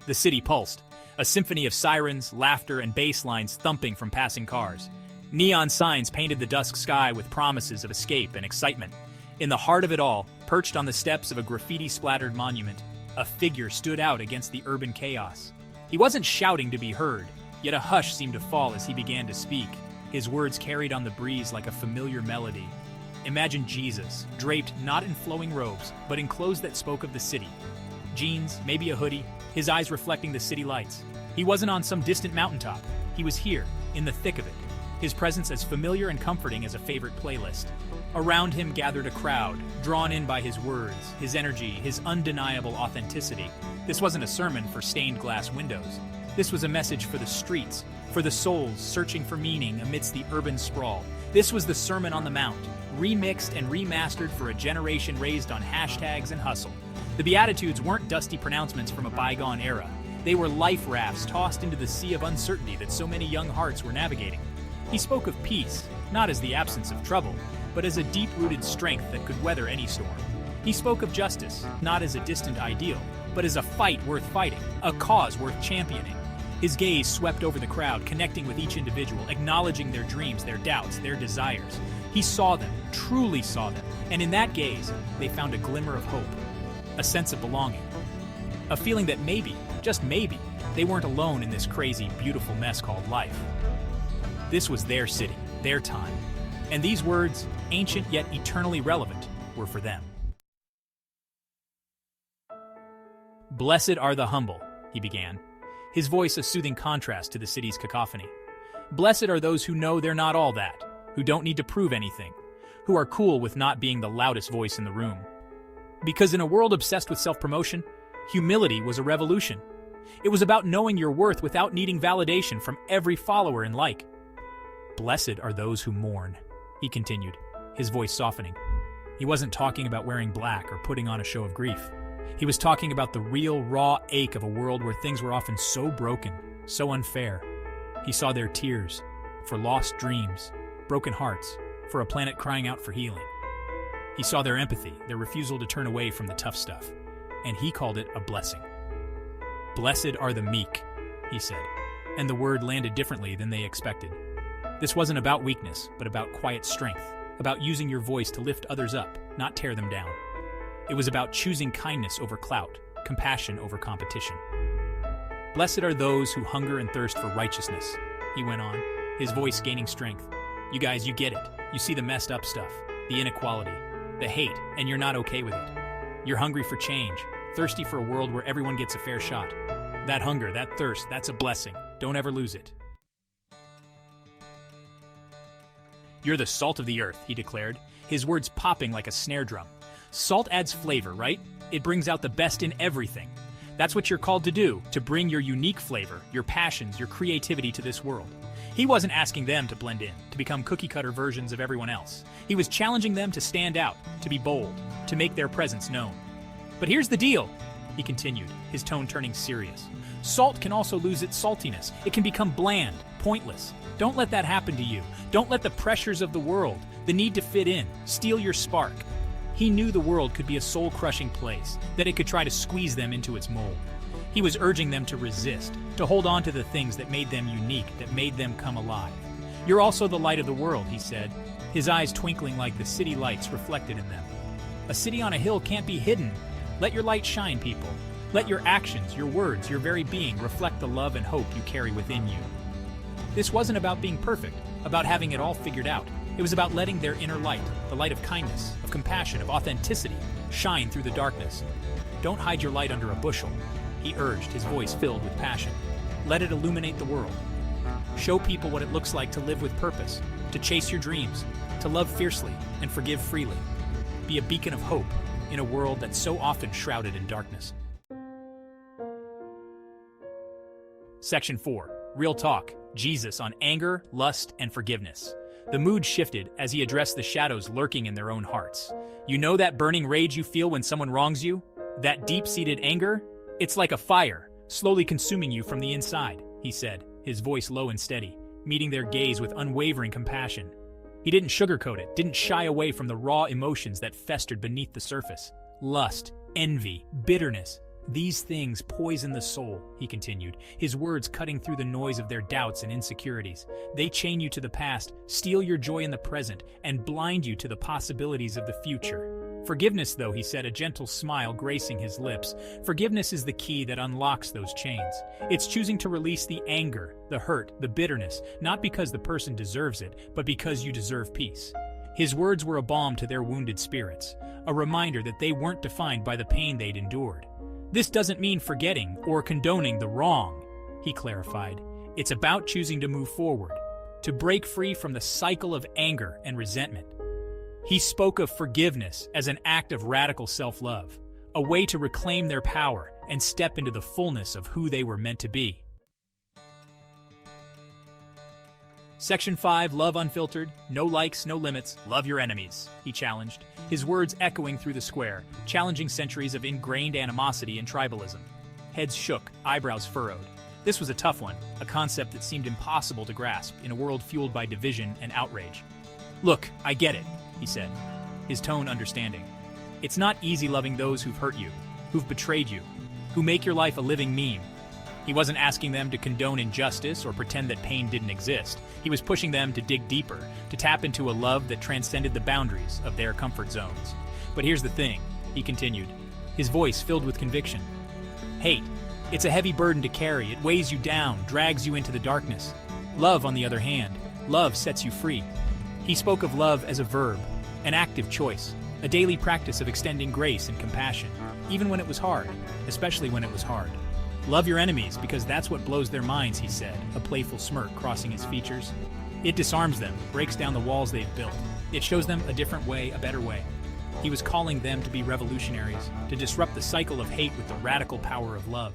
The city pulsed, a symphony of sirens, laughter, and bass lines thumping from passing cars. Neon signs painted the dusk sky with promises of escape and excitement. In the heart of it all, perched on the steps of a graffiti-splattered monument, a figure stood out against the urban chaos. He wasn't shouting to be heard, yet a hush seemed to fall as he began to speak. His words carried on the breeze like a familiar melody. Imagine Jesus, draped not in flowing robes, but in clothes that spoke of the city. Jeans, maybe a hoodie, his eyes reflecting the city lights. He wasn't on some distant mountaintop. He was here, in the thick of it. His presence as familiar and comforting as a favorite playlist. Around him gathered a crowd, drawn in by his words, his energy, his undeniable authenticity. This wasn't a sermon for stained glass windows. This was a message for the streets, for the souls searching for meaning amidst the urban sprawl. This was the Sermon on the Mount, remixed and remastered for a generation raised on hashtags and hustle. The Beatitudes weren't dusty pronouncements from a bygone era. They were life rafts tossed into the sea of uncertainty that so many young hearts were navigating. He spoke of peace, not as the absence of trouble, but as a deep-rooted strength that could weather any storm. He spoke of justice, not as a distant ideal, but as a fight worth fighting, a cause worth championing. His gaze swept over the crowd, connecting with each individual, acknowledging their dreams, their doubts, their desires. He saw them, truly saw them, and in that gaze, they found a glimmer of hope, a sense of belonging, a feeling that maybe, just maybe, they weren't alone in this crazy, beautiful mess called life. This was their city, their time, and these words, ancient yet eternally relevant, were for them. "Blessed are the humble," he began, his voice a soothing contrast to the city's cacophony. "Blessed are those who know they're not all that, who don't need to prove anything, who are cool with not being the loudest voice in the room." Because in a world obsessed with self-promotion, humility was a revolution. It was about knowing your worth without needing validation from every follower and like. "Blessed are those who mourn," he continued, his voice softening. He wasn't talking about wearing black or putting on a show of grief. He was talking about the real, raw ache of a world where things were often so broken, so unfair. He saw their tears, for lost dreams, broken hearts, for a planet crying out for healing. He saw their empathy, their refusal to turn away from the tough stuff, and he called it a blessing. "Blessed are the meek," he said, and the word landed differently than they expected. This wasn't about weakness, but about quiet strength, about using your voice to lift others up, not tear them down. It was about choosing kindness over clout, compassion over competition. "Blessed are those who hunger and thirst for righteousness," he went on, his voice gaining strength. "You guys, you get it. You see the messed up stuff, the inequality, the hate, and you're not okay with it. You're hungry for change, thirsty for a world where everyone gets a fair shot. That hunger, that thirst, that's a blessing. Don't ever lose it. You're the salt of the earth," he declared, his words popping like a snare drum. "Salt adds flavor, right? It brings out the best in everything. That's what you're called to do, to bring your unique flavor, your passions, your creativity to this world." He wasn't asking them to blend in, to become cookie-cutter versions of everyone else. He was challenging them to stand out, to be bold, to make their presence known. "But here's the deal," he continued, his tone turning serious. "Salt can also lose its saltiness. It can become bland, pointless. Don't let that happen to you. Don't let the pressures of the world, the need to fit in, steal your spark." He knew the world could be a soul-crushing place, that it could try to squeeze them into its mold. He was urging them to resist, to hold on to the things that made them unique, that made them come alive. "You're also the light of the world," he said, his eyes twinkling like the city lights reflected in them. "A city on a hill can't be hidden. Let your light shine, people. Let your actions, your words, your very being reflect the love and hope you carry within you." This wasn't about being perfect, about having it all figured out. It was about letting their inner light, the light of kindness, of compassion, of authenticity, shine through the darkness. "Don't hide your light under a bushel," he urged, his voice filled with passion. "Let it illuminate the world. Show people what it looks like to live with purpose, to chase your dreams, to love fiercely and forgive freely. Be a beacon of hope in a world that's so often shrouded in darkness." Section 4. Real Talk. Jesus on anger, lust, and forgiveness. The mood shifted as he addressed the shadows lurking in their own hearts. "You know that burning rage you feel when someone wrongs you? That deep-seated anger? It's like a fire, slowly consuming you from the inside," he said, his voice low and steady, meeting their gaze with unwavering compassion. He didn't sugarcoat it, didn't shy away from the raw emotions that festered beneath the surface. Lust, envy, bitterness. These things poison the soul, he continued, his words cutting through the noise of their doubts and insecurities. They chain you to the past, steal your joy in the present, and blind you to the possibilities of the future. Forgiveness, though, he said, a gentle smile gracing his lips, forgiveness is the key that unlocks those chains. It's choosing to release the anger, the hurt, the bitterness, not because the person deserves it, but because you deserve peace. His words were a balm to their wounded spirits, a reminder that they weren't defined by the pain they'd endured. This doesn't mean forgetting or condoning the wrong, he clarified. It's about choosing to move forward, to break free from the cycle of anger and resentment. He spoke of forgiveness as an act of radical self-love, a way to reclaim their power and step into the fullness of who they were meant to be. Section 5, Love Unfiltered, no likes, no limits, love your enemies, he challenged, his words echoing through the square, challenging centuries of ingrained animosity and tribalism. Heads shook, eyebrows furrowed. This was a tough one, a concept that seemed impossible to grasp in a world fueled by division and outrage. Look, I get it, he said, his tone understanding. It's not easy loving those who've hurt you, who've betrayed you, who make your life a living meme. He wasn't asking them to condone injustice or pretend that pain didn't exist. He was pushing them to dig deeper, to tap into a love that transcended the boundaries of their comfort zones. But here's the thing, he continued, his voice filled with conviction. Hate, it's a heavy burden to carry. It weighs you down, drags you into the darkness. Love, on the other hand, love sets you free. He spoke of love as a verb, an active choice, a daily practice of extending grace and compassion, even when it was hard, especially when it was hard. Love your enemies because that's what blows their minds, he said, a playful smirk crossing his features. It disarms them, breaks down the walls they've built. It shows them a different way, a better way. He was calling them to be revolutionaries, to disrupt the cycle of hate with the radical power of love.